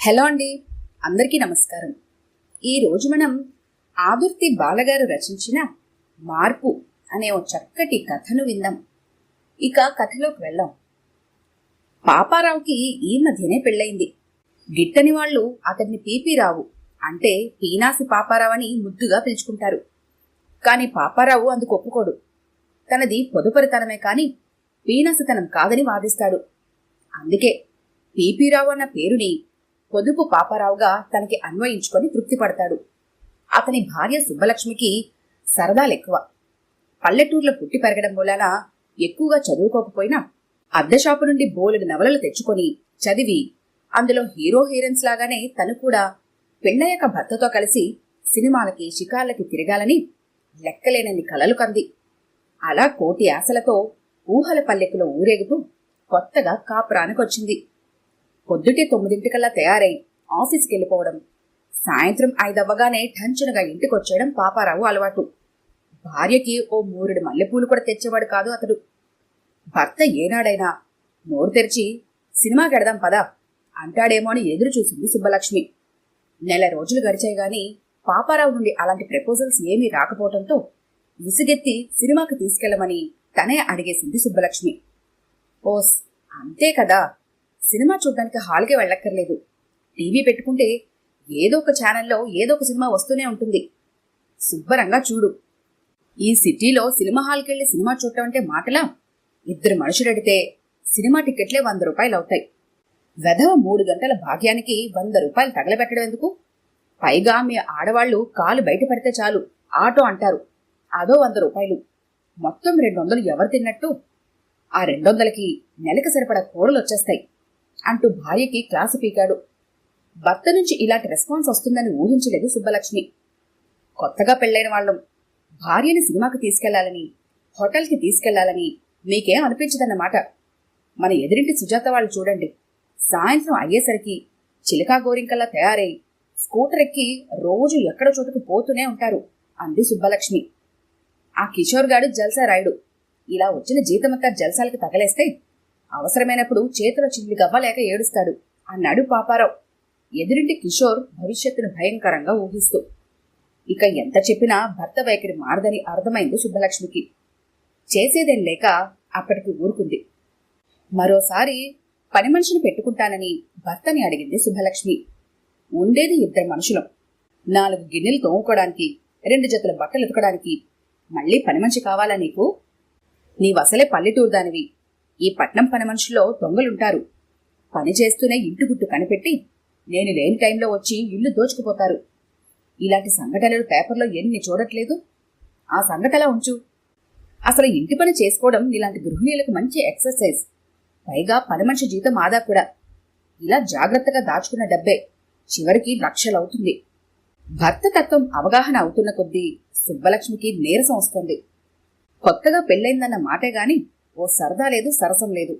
Hello అండి, అందరికీ నమస్కారం. ఈరోజు మనం ఆదుర్తి బాలగారు రచించిన మార్పు అనే ఓ చక్కటి కథను విందాం. ఇక కథలోకి వెళ్దాం. పాపారావుకి ఈ మధ్యనే పెళ్ళయింది. గిట్టని వాళ్ళు అతన్ని పీపీ రావు అంటే పీనాసి పాపారావు అని ముద్దుగా పిలుచుకుంటారు. కాని పాపారావు అందుకు ఒప్పుకోడు. తనది పొదుపరితనమే కాని పీనాసితనం కాదని వాదిస్తాడు. అందుకే పీపీరావు అన్న పేరుని పొదుపు పాపారావుగా తనకి అన్వయించుకొని తృప్తి పడతాడు. అతని భార్య సుబ్బలక్ష్మికి సరదాలెక్కువ. పల్లెటూర్లో పుట్టి పెరగడం మూలాన ఎక్కువగా చదువుకోకపోయినా అద్దె షాపు నుండి బోలెడు నవలలు తెచ్చుకొని చదివి అందులో హీరో హీరోయిన్స్ లాగానే తను కూడా పెళ్ళయ్యాక భర్తతో కలిసి సినిమాలకి షికార్లకి తిరగాలని లెక్కలేనన్ని కలలు కంది. అలా కోటి ఆశలతో ఊహల పల్లెకులో ఊరేగుతూ కొత్తగా కాపురానికొచ్చింది. పొద్దుటే 9 తయారై ఆఫీస్కి వెళ్ళిపోవడం, సాయంత్రం 5 అవ్వగానే టంచనగా ఇంటికొచ్చేయడం పాపారావు అలవాటు. భార్యకి ఓ 3 మల్లెపూలు కూడా తెచ్చేవాడు కాదు అతడు. భర్త ఏనాడైనా నోరు తెరిచి సినిమాకి వెడదాం పదా అంటాడేమో అని ఎదురు చూసింది సుబ్బలక్ష్మి. నెల రోజులు గడిచాయి గాని పాపారావు నుండి అలాంటి ప్రపోజల్స్ ఏమీ రాకపోవడంతో విసుగెత్తి సినిమాకి తీసుకెళ్లమని తనే అడిగేసింది సుబ్బలక్ష్మి. ఓస్, అంతే కదా, సినిమా చూడ్డానికి హాల్కే వెళ్ళక్కర్లేదు. టీవీ పెట్టుకుంటే ఏదో ఒక ఛానల్లో ఏదో ఒక సినిమా వస్తూనే ఉంటుంది. శుభ్రంగా చూడు. ఈ సిటీలో సినిమా హాల్కెళ్ళి సినిమా చూడటం అంటే మాటలా? 2 మనుషులడితే సినిమా టికెట్లే 100 రూపాయలు అవుతాయి. వెధవ 3 గంటల భాగ్యానికి 100 రూపాయలు తగలబెట్టడం ఎందుకు? పైగా మీ ఆడవాళ్లు కాలు బయట పడితే చాలు ఆటో అంటారు, అదో 100 రూపాయలు. మొత్తం 200 ఎవరు తిన్నట్టు? ఆ 200కి నెలకి సరిపడా కూరలు వచ్చేస్తాయి అంటూ భార్యకి క్లాసు పీకాడు. భర్త నుంచి ఇలాంటి రెస్పాన్స్ వస్తుందని ఊహించలేదు సుబ్బలక్ష్మి. కొత్తగా పెళ్లైన వాళ్ళం. భార్యని సినిమాకి తీసుకెళ్లాలని, హోటల్కి తీసుకెళ్లాలని మీకేం అనిపించదన్నమాట. మన ఎదురింటి సుజాత వాళ్ళు చూడండి, సాయంత్రం అయ్యేసరికి చిలకా గోరింకల్లా తయారై స్కూటర్ ఎక్కి రోజు ఎక్కడ చోటుకు పోతూనే ఉంటారు అంది సుబ్బలక్ష్మి. ఆ కిషోర్ గాడు జల్సా రాయుడు. ఇలా వచ్చిన జీతమంతా జల్సాలకి తగలేస్తే అవసరమైనప్పుడు చేతిలో చిల్లి గవ్వలేక ఏడుస్తాడు అన్నాడు పాపారావు, ఎదురింటి కిషోర్ భవిష్యత్తును భయంకరంగా ఊహిస్తూ. ఇక ఎంత చెప్పినా భర్త వైఖరి మారదని అర్థమైంది సుబ్బలక్ష్మికి. చేసేదేం లేక అప్పటికి ఊరుకుంది. మరోసారి పని మనిషిని పెట్టుకుంటానని భర్తని అడిగింది సుబ్బలక్ష్మి. ఉండేది 2 మనుషులం. 4 గిన్నెలు తోముకోవడానికి, 2 జతల బట్టలు ఉతకడానికి మళ్లీ పని మనిషి కావాలా నీకు? నీవసలే పల్లెటూరు దానివి. ఈ పట్నం పని మనుషుల్లో దొంగలుంటారు. పని చేస్తూనే ఇంటి గుట్టు కనిపెట్టి నేను లేని టైంలో వచ్చి ఇల్లు దోచుకుపోతారు. ఇలాంటి సంఘటనలు పేపర్లో ఎన్ని చూడట్లేదు? ఆ సంఘటన ఉంచు. అసలు ఇంటి పని చేసుకోవడం ఇలాంటి గృహిణీలకు మంచి ఎక్సర్సైజ్. పైగా పని మనిషి జీతం ఆదా కూడా. ఇలా జాగ్రత్తగా దాచుకున్న డబ్బే చివరికి లక్షలవుతుంది. భర్త తత్వం అవగాహన అవుతున్న కొద్దీ సుబ్బలక్ష్మికి నీరసం వస్తుంది. కొత్తగా పెళ్ళైందన్న మాటే గాని ఓ సరదా లేదు, సరసం లేదు.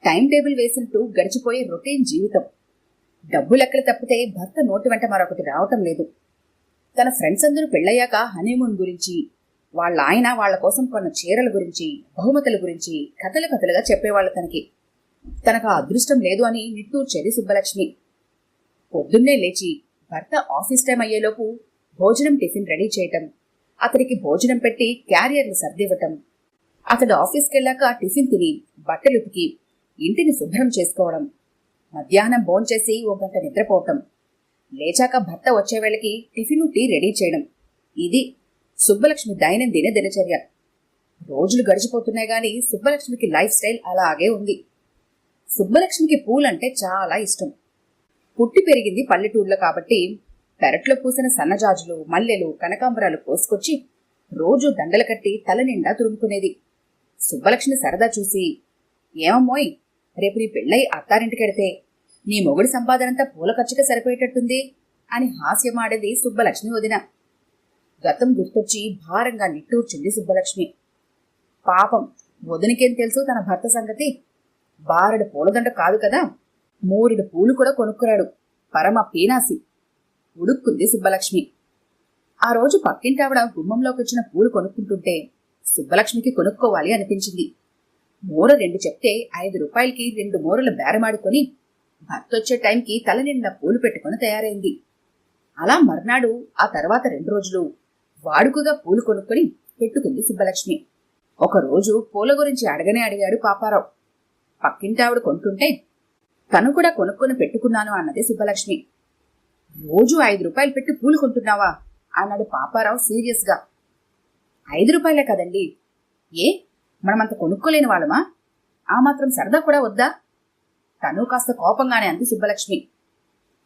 టైం టేబుల్ వేసినట్టు గడిచిపోయే రొటీన్ జీవితం. డబ్బు లెక్కలు తప్పితే భర్త నోటి వెంట మరొకటి రావటం లేదు. తన ఫ్రెండ్స్ అందరూ పెళ్ళయ్యాక హనీమూన్ గురించి, వాళ్ళ ఆయన వాళ్ల కోసం కొన్న చీరల గురించి, బహుమతుల గురించి కథలుగా చెప్పేవాళ్ళు తనకి. తనకు ఆ అదృష్టం లేదు అని నిట్టూర్చేది సుబ్బలక్ష్మి. పొద్దున్నే లేచి భర్త ఆఫీస్ టైం అయ్యేలోపు భోజనం టిఫిన్ రెడీ చేయటం, అతడికి భోజనం పెట్టి క్యారియర్లు సర్దివ్వటం, అతడు ఆఫీస్కెళ్ళాక టిఫిన్ తిని బట్టలుతికి ఇంటిని శుభ్రం చేసుకోవడం, మధ్యాహ్నం భోంచేసి 1 గంట నిద్రపోవటం, లేచాక భర్త వచ్చేవేళకి టిఫిన్ టీ రెడీ చేయడం. ఇది సుబ్బలక్ష్మి దైనందిన దినచర్య. రోజులు గడిచిపోతున్నాయి గాని సుబ్బలక్ష్మికి లైఫ్ స్టైల్ అలాగే ఉంది. సుబ్బలక్ష్మికి పూలంటే చాలా ఇష్టం. పుట్టి పెరిగింది పల్లెటూరులో కాబట్టి పెరట్లో పూసిన సన్నజాజులు, మల్లెలు, కనకాంబరాలు కోసుకొచ్చి రోజూ దండలు కట్టి తల నిండా తురుముకునేది. సుబ్బలక్ష్మి సరదా చూసి, ఏమమ్మోయ్, రేపు నీ పెళ్ళై అత్తారింటికెడితే నీ మొగుడి సంపాదనంతా పూల ఖర్చుగా సరిపోయేటట్టుంది అని హాస్యమాడేది సుబ్బలక్ష్మి వదిన. గతం గుర్తొచ్చి భారంగా నిట్టూర్చింది సుబ్బలక్ష్మి. పాపం, వదినకేం తెలుసు తన భర్త సంగతి? బారెడు పూలదండ కాదు కదా, 3 పూలు కూడా కొనుక్కురాడు, పరమ పీనాసి. ఉడుక్కుంది సుబ్బలక్ష్మి. ఆ రోజు పక్కింటావిడ గుమ్మంలోకి వచ్చిన పూలు కొనుక్కుంటుంటే సుబ్బలక్ష్మికి కొనుక్కోవాలి అనిపించింది. మూర 2 చెప్తే 5 రూపాయలకి 2 మూరలు బేరమాడుకొని భర్త వచ్చే టైంకి తల నిండా పూలు పెట్టుకుని తయారైంది. అలా మర్నాడు ఆ తర్వాత 2 రోజులు వాడుకగా పూలు కొనుక్కొని పెట్టుకుంది సుబ్బలక్ష్మి. ఒకరోజు పూల గురించి అడగనే అడిగాడు పాపారావు. పక్కింటావిడ కొంటుంటే తను కూడా కొనుక్కొని పెట్టుకున్నాను అన్నది సుబ్బలక్ష్మి. రోజు 5 రూపాయలు పెట్టి పూలు కొంటున్నావా అన్నాడు పాపారావు సీరియస్ గా. 5 రూపాయలే కదండి, ఏ మనమంత కొనుక్కోలేని వాళ్ళమా? ఆ మాత్రం సరదా కూడా వద్దా? తను కాస్త కోపంగానే అంది సుబ్బలక్ష్మి.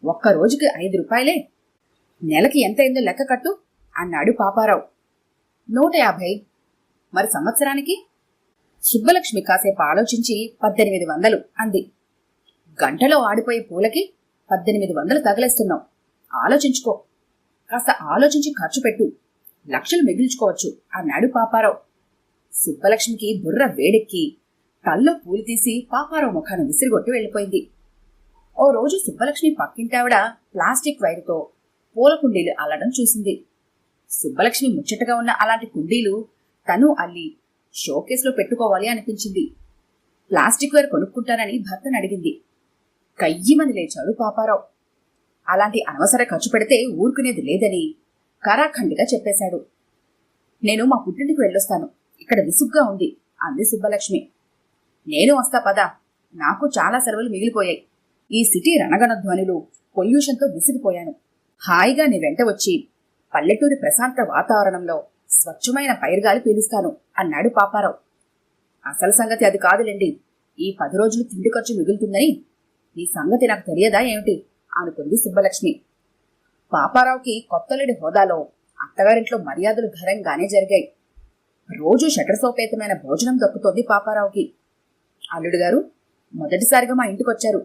ఒక్క రోజుకి 5 రూపాయలే, నెలకి ఎంతైందో లెక్క కట్టు అన్నాడు పాపారావు. 150. మరి సంవత్సరానికి? సుబ్బలక్ష్మి కాసేపు ఆలోచించి 1800 అంది. గంటలో ఆడిపోయే పూలకి 1800 తగలేస్తున్నావు. ఆలోచించుకో, కాస్త ఆలోచించి ఖర్చు పెట్టు, లక్షలు మిగిల్చుకోవచ్చు అన్నాడు పాపారావు. సుబ్బలక్ష్మికి బుర్ర వేడెక్కి తల్లో పూలు తీసి పాపారావు ముఖాన్ని విసిరిగొట్టి వెళ్ళిపోయింది. ఓ రోజు సుబ్బలక్ష్మి పక్కింటావిడ ప్లాస్టిక్ వైరుతో పూల కుండీలు అల్లడం చూసింది. సుబ్బలక్ష్మి ముచ్చటగా ఉన్న అలాంటి కుండీలు తను అల్లి షోకేస్లో పెట్టుకోవాలి అనిపించింది. ప్లాస్టిక్ వైర్ కొనుక్కుంటానని భర్తను అడిగింది. కయ్యిమని లేచాడు పాపారావు. అలాంటి అనవసర ఖర్చు పెడితే ఊరుకునేది లేదని కరాఖండిగా చెప్పేశాడు. నేను మా పుట్టింటికి వెళ్ళొస్తాను, ఇక్కడ విసుగ్గా ఉంది అంది సుబ్బలక్ష్మి. నేను వస్తా పదా, నాకు చాలా సెలవులు మిగిలిపోయాయి. ఈ సిటీ రణగణ ధ్వనులు పొల్యూషన్తో విసిగిపోయాను. హాయిగా నీ వెంట వచ్చి పల్లెటూరి ప్రశాంత వాతావరణంలో స్వచ్ఛమైన పైరుగాలి పీలుస్తాను అన్నాడు పాపారావు. అసలు సంగతి అది కాదులేండి, ఈ 10 రోజులు తిండి ఖర్చు మిగులుతుందని ఈ సంగతి నాకు తెలియదా ఏమిటి అనుకుంది సుబ్బలక్ష్మి. పాపారావుకి కొత్తలేడి హోదాలో అత్తగారింట్లో మర్యాదలు ఘనంగానే జరిగాయి. రోజు షటర్సోపేతమైన భోజనం దక్కుతోంది పాపారావుకి. అల్లుడు గారు మొదటిసారిగా మా ఇంటికొచ్చారు.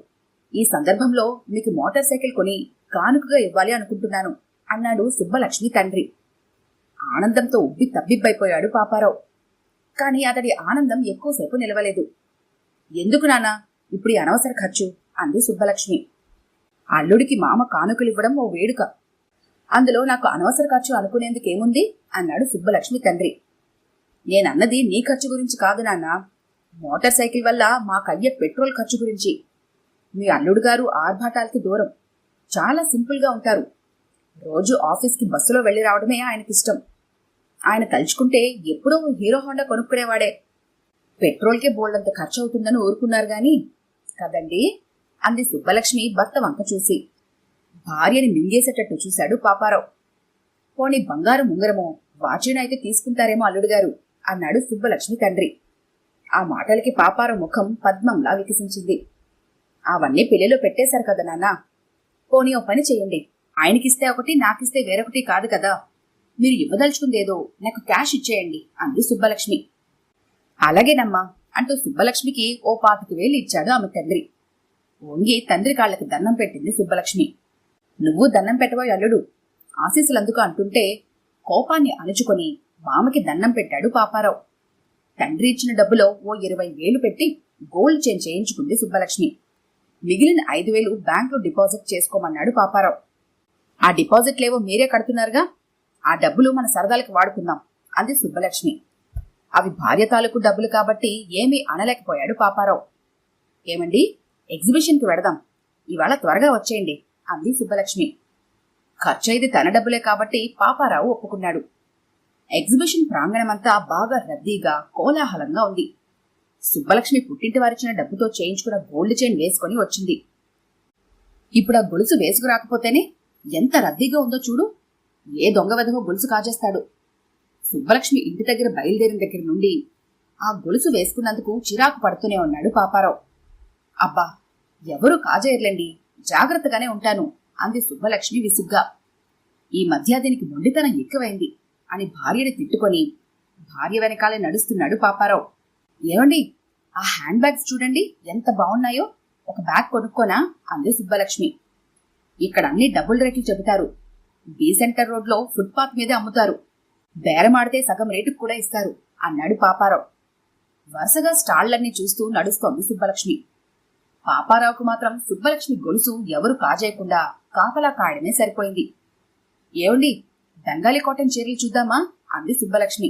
ఈ సందర్భంలో మీకు మోటార్ సైకిల్ కొని కానుకగా ఇవ్వాలి అనుకుంటున్నాను అన్నాడు సుబ్బలక్ష్మి తండ్రి. ఆనందంతో ఉబ్బి తబ్బిబ్బైపోయాడు పాపారావు. కాని అతడి ఆనందం ఎక్కువసేపు నిలవలేదు. ఎందుకు నాన్నా ఇప్పుడు అనవసర ఖర్చు అంది సుబ్బలక్ష్మి. అల్లుడికి మామ కానుకలివ్వడం ఓ వేడుక, అందులో నాకు అనవసర ఖర్చు అనుకునేందుకేముంది అన్నాడు సుబ్బలక్ష్మి తండ్రి. నేనన్నది నీ ఖర్చు గురించి కాదు నాన్నా, మోటార్ సైకిల్ వల్ల మాకయ్యే పెట్రోల్ ఖర్చు గురించి. మీ అల్లుడు గారు ఆర్భాటాలకి దూరం, చాలా సింపుల్గా ఉంటారు. రోజు ఆఫీస్కి బస్సులో వెళ్లి రావడమే ఆయనకిష్టం. ఆయన తలుచుకుంటే ఎప్పుడో హీరో హోండా కొనుక్కునేవాడే. పెట్రోల్కే బోల్డంత ఖర్చు అవుతుందని ఊరుకున్నారు గాని కదండి అంది సుబ్బలక్ష్మి భర్త వంక చూసి. భార్యని మింగేసేటట్టు చూశాడు పాపారావు. పోనీ బంగారు ముంగరమో వాచినైతే తీసుకుంటారేమో అల్లుడు గారు అన్నాడు సుబ్బలక్ష్మి తండ్రి. ఆ మాటలకి పాపారావు ముఖం పద్మంలా వికసించింది. అవన్నీ పెళ్లిలో పెట్టేశారు కదా నాన్న, పోనీ ఓ పని చెయ్యండి, ఆయనకిస్తే ఒకటి నాకిస్తే వేరొకటి కాదు కదా, మీరు ఇవ్వదలుచుకుందేదో నాకు క్యాష్ ఇచ్చేయండి అంది సుబ్బలక్ష్మి. అలాగేనమ్మా అంటూ సుబ్బలక్ష్మికి ఓ 25,000 ఇచ్చాడు ఆమె తండ్రి. వంగి తండ్రి కాళ్లకి దండం పెట్టింది సుబ్బలక్ష్మి. నువ్వు దండం పెట్టబోయ్ అల్లుడు, ఆశీస్సులందుకు అంటుంటే కోపాన్ని అణుచుకొని మామకి దండం పెట్టాడు పాపారావు. తండ్రి ఇచ్చిన డబ్బులో ఓ 20,000 పెట్టి గోల్డ్ చైన్ చేయించుకుంది సుబ్బలక్ష్మి. మిగిలిన 5,000 బ్యాంకులో డిపాజిట్ చేసుకోమన్నాడు పాపారావు. ఆ డిపాజిట్లేవో మీరే కడుతున్నారుగా, ఆ డబ్బులు మన సరదాలకు వాడుకుందాం అంది సుబ్బలక్ష్మి. అవి భార్య తాలూకు డబ్బులు కాబట్టి ఏమీ అనలేకపోయాడు పాపారావు. ఏమండి, ఎగ్జిబిషన్కి వెడదాం, ఇవాళ త్వరగా వచ్చేయండి అంది సుబ్బలక్ష్మి. ఖర్చయిది తన డబ్బులే కాబట్టి పాపారావు ఒప్పుకున్నాడు. ఎగ్జిబిషన్ ప్రాంగణమంతా బాగా రద్దీగా కోలాహలంగా ఉంది. సుబ్బలక్ష్మి పుట్టింటి వారిచ్చిన డబ్బుతో చేయించుకున్న గోల్డ్ చైన్ వేసుకుని వచ్చింది. ఇప్పుడు ఆ గొలుసు వేసుకురాకపోతేనే ఎంత రద్దీగా ఉందో చూడు, ఏ దొంగ వెధవ గొలుసు కాజేస్తాడు. సుబ్బలక్ష్మి ఇంటి దగ్గర బయలుదేరిన దగ్గర నుండి ఆ గొలుసు వేసుకున్నందుకు చిరాకు పడుతూనే ఉన్నాడు పాపారావు. అబ్బా, ఎవరూ కాజేయర్లేండి, జాగ్రత్తగానే ఉంటాను అంది సుబ్బలక్ష్మి విసుగ్గా. ఈ మధ్య దీనికి మొండితనం ఎక్కువైంది అని భార్యని తిట్టుకొని భార్య వెనకాలే నడుస్తున్నాడు పాపారావు. ఏమండి, ఆ హ్యాండ్ బ్యాగ్స్ చూడండి ఎంత బాగున్నాయో, ఒక బ్యాగ్ కొనుక్కోనా అంది సుబ్బలక్ష్మి. ఇక్కడ అన్ని డబుల్ రేట్లు చెబుతారు, బీ సెంటర్ రోడ్లో ఫుట్పాత్ మీదే అమ్ముతారు, బేరమాడితే సగం రేటుకు కూడా ఇస్తారు అన్నాడు పాపారావు. వరుసగా స్టాళ్లన్నీ చూస్తూ నడుస్తోంది సుబ్బలక్ష్మి. పాపారావుకు మాత్రం సుబ్బలక్ష్మి గొలుసు ఎవరు కాజేయకుండా కాపలా కాయడమే సరిపోయింది. ఏమండి, బెంగాలీ కాటన్ చీరలు చూద్దామా అంది సుబ్బలక్ష్మి.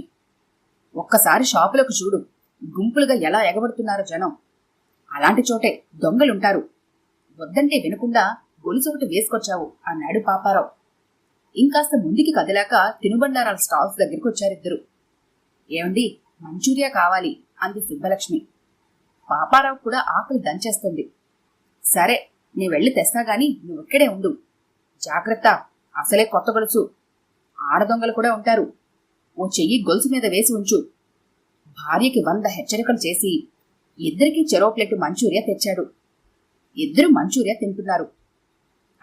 ఒక్కసారి షాపులకు చూడు, గుంపులుగా ఎలా ఎగబడుతున్నారో జనం. అలాంటి చోటే దొంగలుంటారు. వద్దంటే వినకుండా గొలుసొకటి వేసుకొచ్చావు అన్నాడు పాపారావు. ఇంకాస్త ముందుకి కదిలాక తినుబండారాల స్టాల్స్ దగ్గరికి వచ్చారిద్దరు. ఏమండి, మంచూరియా కావాలి అంది సుబ్బలక్ష్మి. పాపారావు కూడా ఆకలి దంచేస్తుంది. సరే, నీ వెళ్ళి తెస్తా గాని నువ్వెక్కడే ఉండు. జాగ్రత్త, అసలే కొత్త గొలుసు. ఆడదొంగలు కూడా ఉంటారు. ఓ చెయ్యి గొలుసు మీద వేసి ఉంచు. భార్యకి 100 హెచ్చరికలు చేసి ఇద్దరికీ చెరో ప్లేటు మంచూరియా తెచ్చాడు. ఇద్దరు మంచూరియా తింటున్నారు.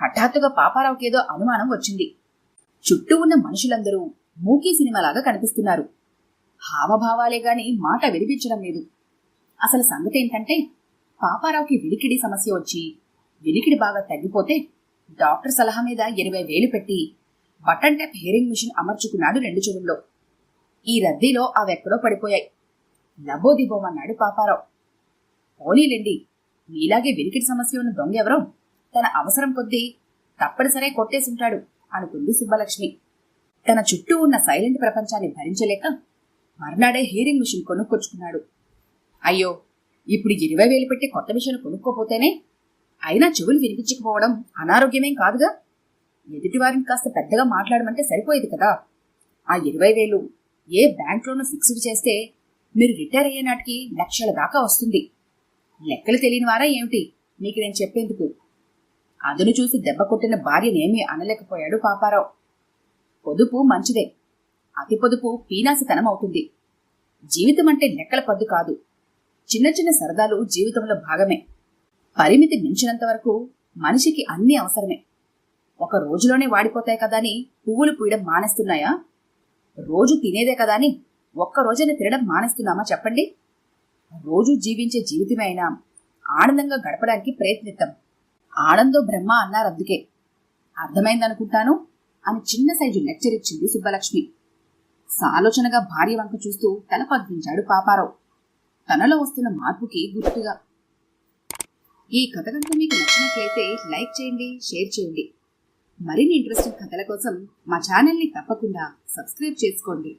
హఠాత్తుగా పాపారావుకేదో అనుమానం వచ్చింది. చుట్టూ ఉన్న మనుషులందరూ మూకీ సినిమాలాగా కనిపిస్తున్నారు. హావభావాలే గాని మాట వినిపించడం లేదు. అసలు సంగతి ఏంటంటే, పాపారావుకి వినికిడి సమస్య వచ్చి వినికిడి బాగా తగ్గిపోతే డాక్టర్ సలహా మీద 20,000 పెట్టి బటన్ ట్యాప్ హియరింగ్ మిషన్ అమర్చుకున్నాడు 2 చెవుల్లో. ఈ రద్దీలో అవెక్కడో పడిపోయాయి. లబోదిబోమన్నాడు పాపారావు. పోనీలేండి, మీలాగే వినికిడి సమస్య ఉన్న దొంగ ఎవరో తన అవసరం కొద్దీ తప్పనిసరే కొట్టేసుంటాడు అనుకుంది సుబ్బలక్ష్మి. తన చుట్టూ ఉన్న సైలెంట్ ప్రపంచాన్ని భరించలేక మర్నాడే హియరింగ్ మిషన్ కొనుక్కొచ్చుకున్నాడు. అయ్యో, ఇప్పుడు 20,000 పెట్టి కొత్త మిషన్ కొనుక్కోపోతేనే అయినా చెవులు వినిపించకపోవడం అనారోగ్యమేం కాదుగా. ఎదుటివారిని కాస్త పెద్దగా మాట్లాడమంటే సరిపోయేది కదా. ఆ 20,000 ఏ బ్యాంక్లోనూ ఫిక్స్డ్ చేస్తే మీరు రిటైర్ అయ్యే నాటికి లక్షల దాకా వస్తుంది. లెక్కలు తెలియని వారా ఏమిటి మీకు నేను చెప్పేందుకు? అదును చూసి దెబ్బ కొట్టిన భార్యనేమీ అనలేకపోయాడు పాపారావు. పొదుపు మంచిదే, అతి పొదుపు పీనాసితనం అవుతుంది. జీవితం అంటే లెక్కల పద్దు కాదు. చిన్న చిన్న సరదాలు జీవితంలో భాగమే. పరిమితి మించినంత వరకు మనిషికి అన్నీ అవసరమే. ఒక రోజులోనే వాడిపోతాయి కదాని పువ్వులు పూయడం మానేస్తున్నాయా? రోజు తినేదే కదాని ఒక్క రోజైనా తినడం మానేస్తున్నామా చెప్పండి? రోజు జీవించే జీవితమే అయినా ఆనందంగా గడపడానికి ప్రయత్నిద్దాం. ఆనందో బ్రహ్మ అన్నారు, అందుకే. అర్థమైందనుకుంటాను అని చిన్న సైజు లెక్చర్ ఇచ్చింది సుబ్బలక్ష్మి. సాలోచనగా భార్య వంక చూస్తూ తల పగ్గించాడు పాపారావు, తనలో వస్తున్న మార్పుకి గుర్తుగా. ఈ కథ కనుక మీకు నచ్చినట్లయితే లైక్ చేయండి, షేర్ చేయండి. మరిన్ని ఇంట్రెస్టింగ్ కథల కోసం మా ఛానల్ని తప్పకుండా సబ్స్క్రైబ్ చేసుకోండి.